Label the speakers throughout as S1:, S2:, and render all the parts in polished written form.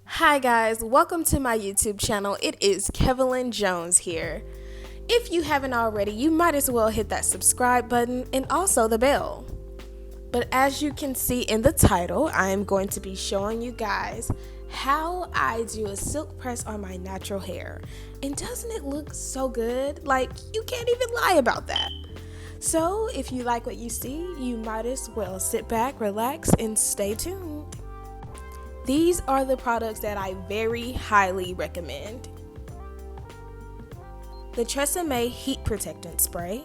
S1: Hi guys, welcome to my YouTube channel. It is Kevelynjones here. If you haven't already, you might as well hit that subscribe button and also the bell. But as you can see in the title, I am going to be showing you guys how I do a silk press on my natural hair. And doesn't it look so good? Like, you can't even lie about that. So if you like what you see, you might as well sit back, relax, and stay tuned. These are the products that I very highly recommend. The Tresemme Heat Protectant Spray,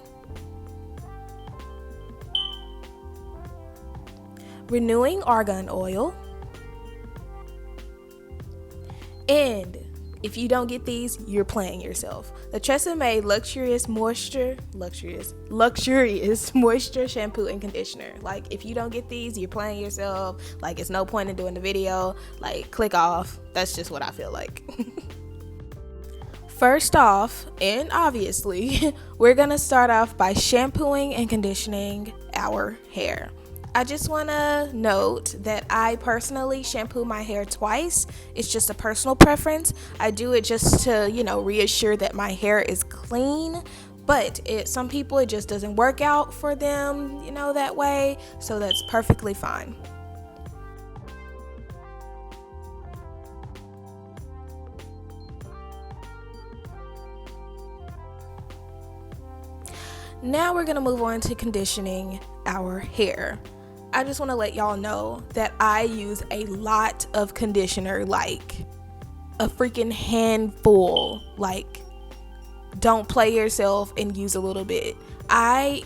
S1: Renewing Argon Oil, and if you don't get these, you're playing yourself. The Tresemme Luxurious Moisture Shampoo and Conditioner. Like, if you don't get these, you're playing yourself. Like, it's no point in doing the video. Like, click off. That's just what I feel like. First off, and obviously, we're gonna start off by shampooing and conditioning our hair. I just want to note that I personally shampoo my hair twice. It's just a personal preference. I do it just to, reassure that my hair is clean. But some people, it just doesn't work out for them, that way. So that's perfectly fine. Now we're going to move on to conditioning our hair. I just want to let y'all know that I use a lot of conditioner, like a freaking handful. Like, don't play yourself and use a little bit. I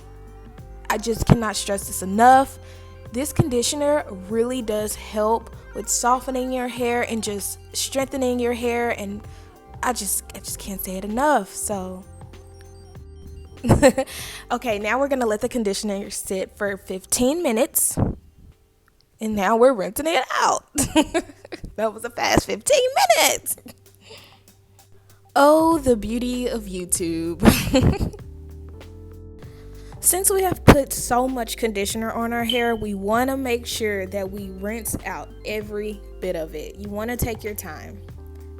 S1: just cannot stress this enough. This conditioner really does help with softening your hair and just strengthening your hair, and I just can't say it enough. So okay, now we're gonna let the conditioner sit for 15 minutes, and now we're rinsing it out. That was a fast 15 minutes. Oh, the beauty of YouTube. Since we have put so much conditioner on our hair, we want to make sure that we rinse out every bit of it. You want to take your time.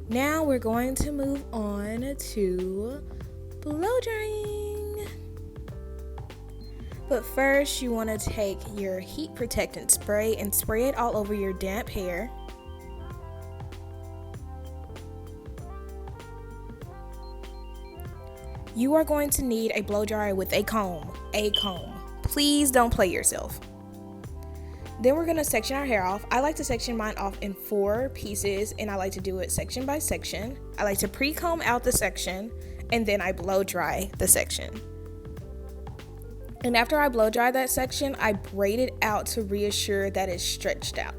S1: Now we're going to move on to blow drying. But first, you want to take your heat protectant spray and spray it all over your damp hair. You are going to need a blow dryer with a comb. Please don't play yourself. Then we're going to section our hair off. I like to section mine off in 4 pieces, and I like to do it section by section. I like to pre-comb out the section, and then I blow dry the section. And after I blow dry that section, I braid it out to reassure that it's stretched out.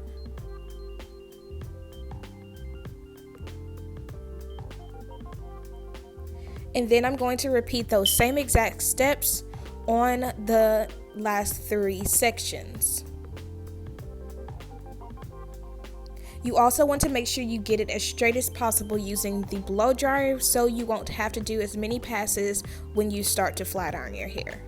S1: And then I'm going to repeat those same exact steps on the last 3 sections. You also want to make sure you get it as straight as possible using the blow dryer, so you won't have to do as many passes when you start to flat iron your hair.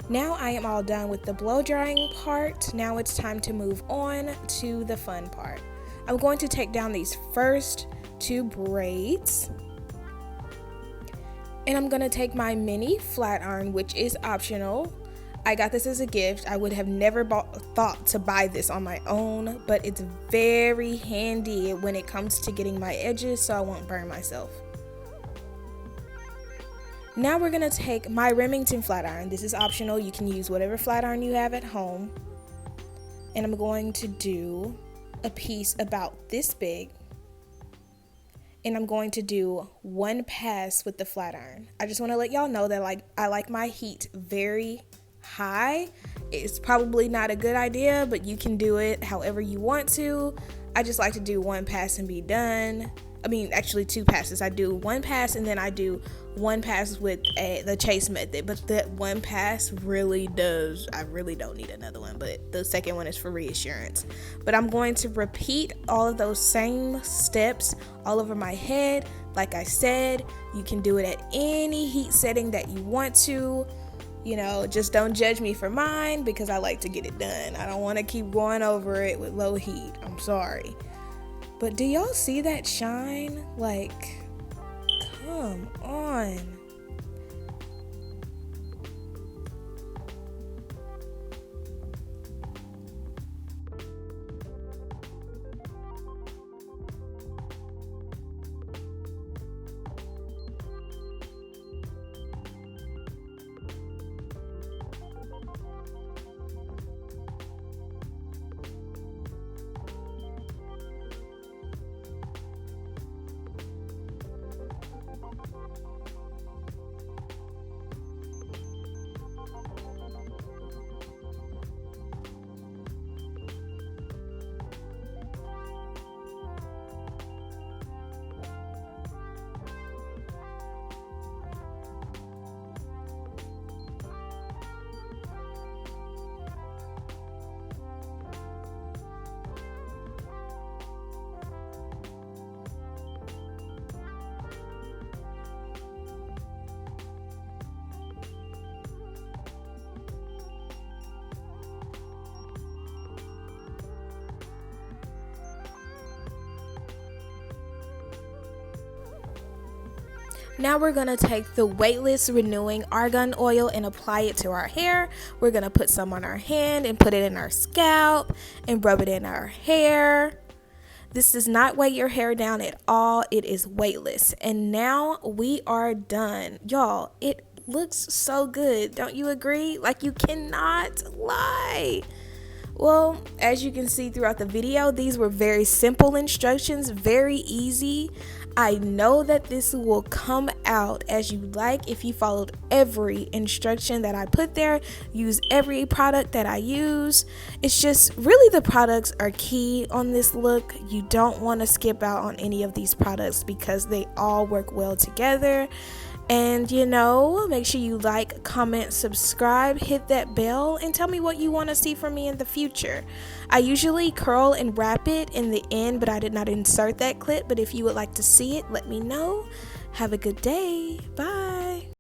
S1: Now I am all done with the blow drying part. Now it's time to move on to the fun part. I'm going to take down these first 2 braids, and I'm going to take my mini flat iron, which is optional. I got this as a gift. I would have never thought to buy this on my own, but it's very handy when it comes to getting my edges so I won't burn myself. Now we're going to take my Remington flat iron. This is optional. You can use whatever flat iron you have at home. And I'm going to do a piece about this big. And I'm going to do 1 pass with the flat iron. I just want to let y'all know that I like my heat very high. It's probably not a good idea, but you can do it however you want to. I just like to do 1 pass and be done. I mean, actually 2 passes. I do 1 pass, and then I do 1 pass with the chase method. But that 1 pass really does, I really don't need another one, but the second one is for reassurance. But I'm going to repeat all of those same steps all over my head. Like I said, you can do it at any heat setting that you want to. You know, just don't judge me for mine because I like to get it done. I don't want to keep going over it with low heat. I'm sorry. But do y'all see that shine? Like, come on. Now we're going to take the weightless renewing argan oil and apply it to our hair. We're going to put some on our hand and put it in our scalp and rub it in our hair. This does not weigh your hair down at all. It is weightless. And now we are done. Y'all, it looks so good. Don't you agree? Like, you cannot lie. Well, as you can see throughout the video, these were very simple instructions, very easy. I know that this will come out as you like if you followed every instruction that I put there, use every product that I use. It's just really the products are key on this look. You don't want to skip out on any of these products because they all work well together. And you know, make sure you like, comment, subscribe, hit that bell, and tell me what you want to see from me in the future. I usually curl and wrap it in the end, but I did not insert that clip. But if you would like to see it, let me know. Have a good day. Bye.